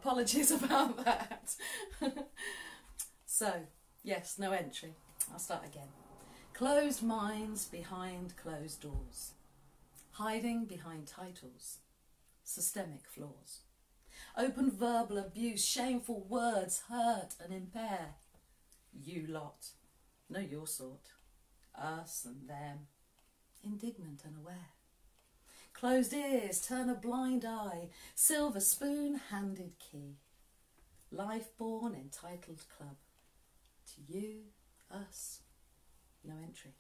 apologies about that. So, yes, no entry. I'll start again. Closed minds behind closed doors. Hiding behind titles. Systemic flaws. Open verbal abuse, shameful words hurt and impair. You lot, know your sort. Us and them. Indignant and aware. Closed ears, turn a blind eye, silver spoon-handed key. Life-born entitled club. To you, us, no entry.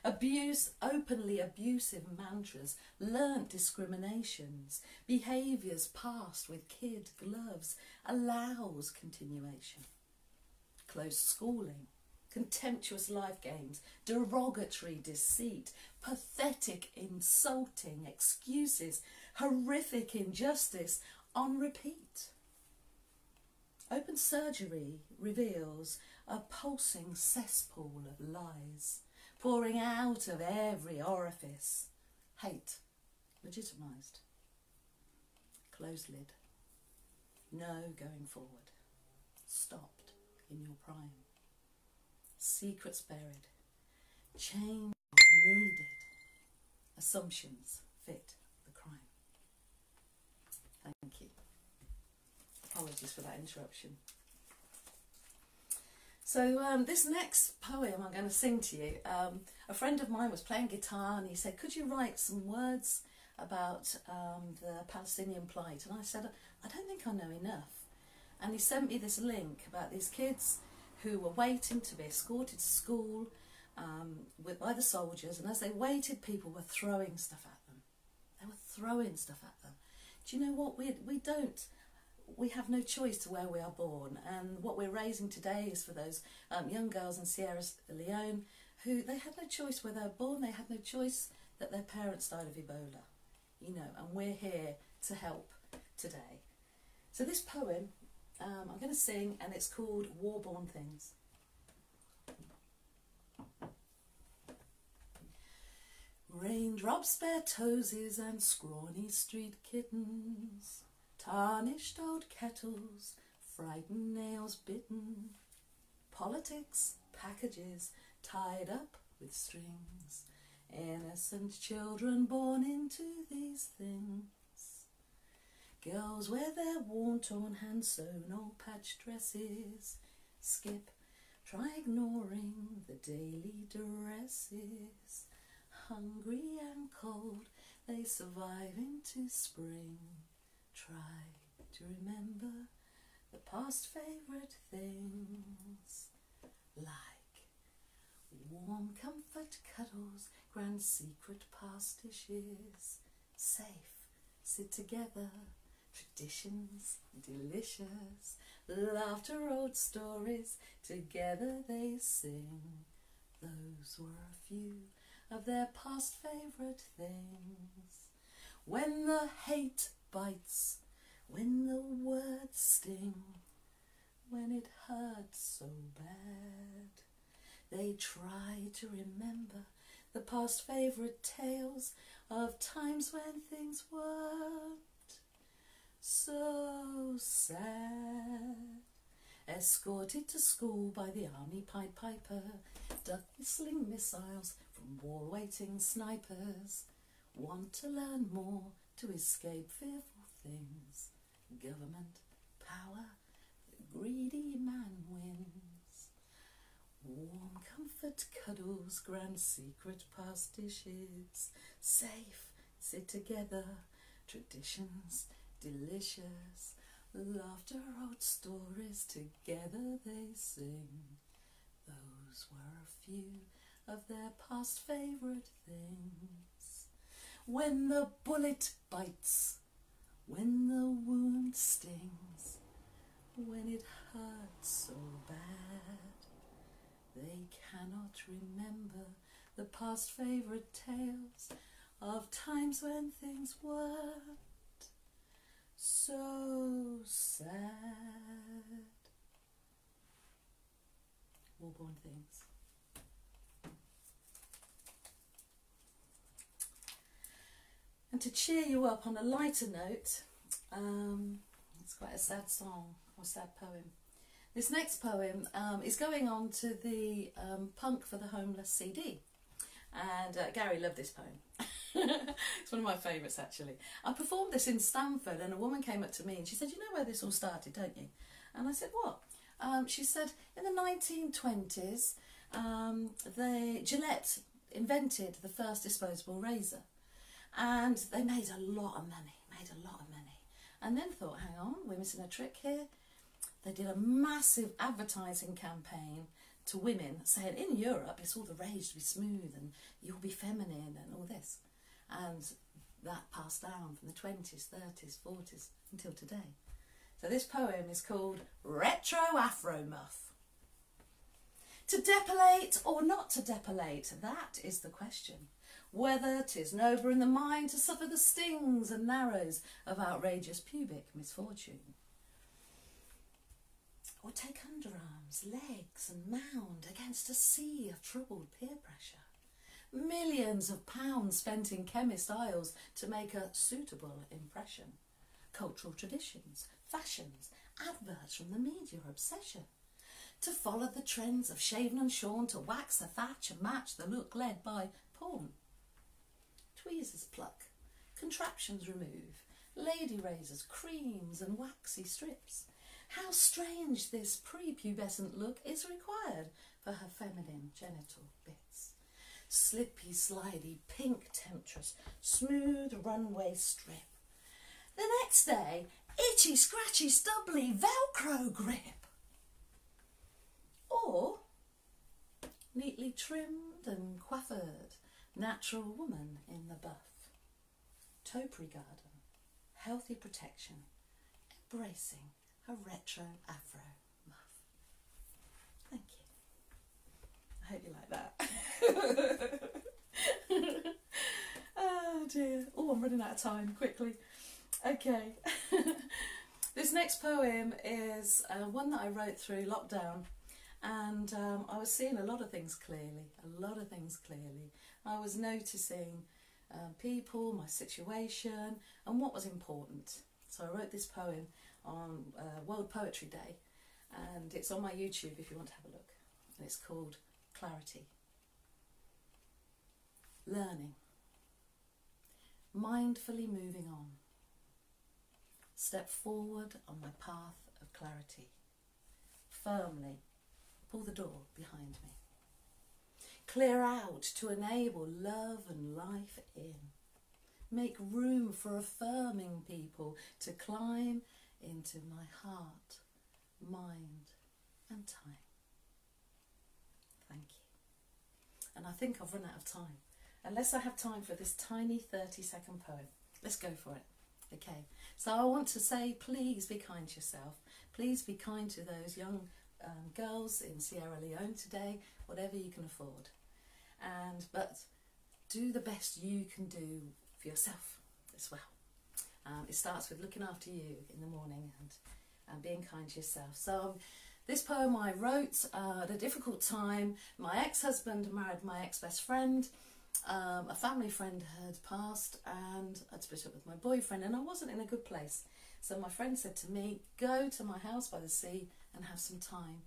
Abuse, openly abusive mantras, learnt discriminations, behaviours passed with kid gloves, allows continuation. Closed schooling, contemptuous life games, derogatory deceit, pathetic insulting excuses, horrific injustice on repeat. Open surgery reveals a pulsing cesspool of lies, pouring out of every orifice. Hate, legitimised. Closed lid. No going forward. Stopped in your prime. Secrets buried. Change needed. Assumptions fit the crime. Thank you. Apologies for that interruption. So this next poem I'm going to sing to you, a friend of mine was playing guitar and he said, could you write some words about the Palestinian plight? And I said, I don't think I know enough. And he sent me this link about these kids who were waiting to be escorted to school by the soldiers, and as they waited, people were throwing stuff at them. They were throwing stuff at them. Do you know what? We have no choice to where we are born, and what we're raising today is for those young girls in Sierra Leone who they had no choice where they were born. They had no choice that their parents died of Ebola, you know, and we're here to help today. So this poem I'm going to sing, and it's called War-Born Things. Raindrops, bare toesies and scrawny street kittens, tarnished old kettles, frightened nails bitten, politics, packages tied up with strings, innocent children born into these things. Girls wear their worn-torn, hand-sewn, old-patched dresses, skip, try ignoring the daily duresses. Hungry and cold, they survive into spring. Try to remember the past favourite things, like warm comfort cuddles, grand secret past dishes, safe, sit together, traditions delicious, laughter, old stories, together they sing. Those were a few of their past favourite things. When the hate bites, when the words sting, when it hurts so bad, they try to remember the past favourite tales of times when things weren't so sad. Escorted to school by the army Pied Piper, duck whistling missiles from wall-waiting snipers, want to learn more to escape fearful things. Government, power, the greedy man wins. Warm comfort cuddles, grand secret past dishes, safe, sit together, traditions delicious, laughter, old stories, together they sing. Those were a few of their past favourite things. When the bullet bites, when the wound stings, when it hurts so bad, they cannot remember the past favourite tales of times when things weren't so sad. War-Born Things. And to cheer you up on a lighter note, it's quite a sad song or sad poem. This next poem is going on to the Punk for the Homeless CD. And Gary loved this poem. It's one of my favourites, actually. I performed this in Stamford, and a woman came up to me and she said, "You know where this all started, don't you?" And I said, "What?" She said, in the 1920s, Gillette invented the first disposable razor, and they made a lot of money, and then thought, hang on, we're missing a trick here. They did a massive advertising campaign to women saying, in Europe it's all the rage to be smooth and you'll be feminine and all this, and that passed down from the 20s, 30s, 40s until today. So this poem is called Retro Afro Muff. To depilate or not to depilate, that is the question. Whether 'tis nobler in the mind to suffer the stings and narrows of outrageous pubic misfortune, or take underarms, legs and mound against a sea of troubled peer pressure. Millions of pounds spent in chemist aisles to make a suitable impression. Cultural traditions, fashions, adverts from the media obsession. To follow the trends of shaven and shorn, to wax the thatch and match the look led by porn. Tweezers pluck, contraptions remove, lady razors, creams and waxy strips. How strange this prepubescent look is required for her feminine genital bits. Slippy, slidey, pink temptress, smooth runway strip. The next day, itchy, scratchy, stubbly Velcro grip. Or neatly trimmed and coiffured, natural woman in the buff. Topiary garden, healthy protection, embracing a retro afro muff. Thank you. I hope you like that. Oh dear. Oh, I'm running out of time, quickly. Okay. This next poem is one that I wrote through lockdown, and I was seeing a lot of things clearly, I was noticing people, my situation, and what was important. So I wrote this poem on World Poetry Day, and it's on my YouTube if you want to have a look, and it's called Clarity. Learning. Mindfully moving on. Step forward on my path of clarity. Firmly pull the door behind me. Clear out to enable love and life in. Make room for affirming people to climb into my heart, mind and time. Thank you. And I think I've run out of time. Unless I have time for this tiny 30-second poem. Let's go for it. Okay, so I want to say, please be kind to yourself. Please be kind to those young girls in Sierra Leone today, whatever you can afford. But do the best you can do for yourself as well. It starts with looking after you in the morning and being kind to yourself. So this poem I wrote at a difficult time. My ex-husband married my ex-best friend. A family friend had passed and I'd split up with my boyfriend, and I wasn't in a good place. So my friend said to me, go to my house by the sea and have some time.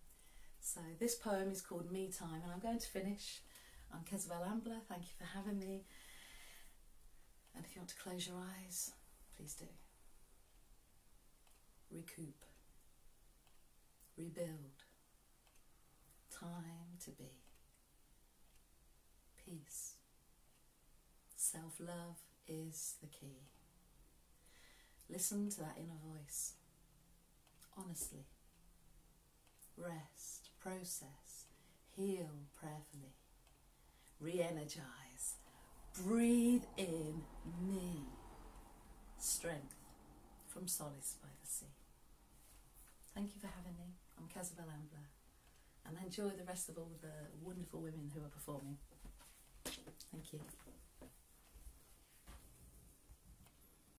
So this poem is called Me Time, and I'm going to finish. I'm Kezzabelle Ambler, thank you for having me. And if you want to close your eyes, please do. Recoup. Rebuild. Time to be. Peace. Self-love is the key. Listen to that inner voice. Honestly. Rest, process, heal prayerfully. Re-energize. Breathe in me. Strength from solace by the sea. Thank you for having me. I'm Kezzabelle Ambler, and enjoy the rest of all the wonderful women who are performing. Thank you.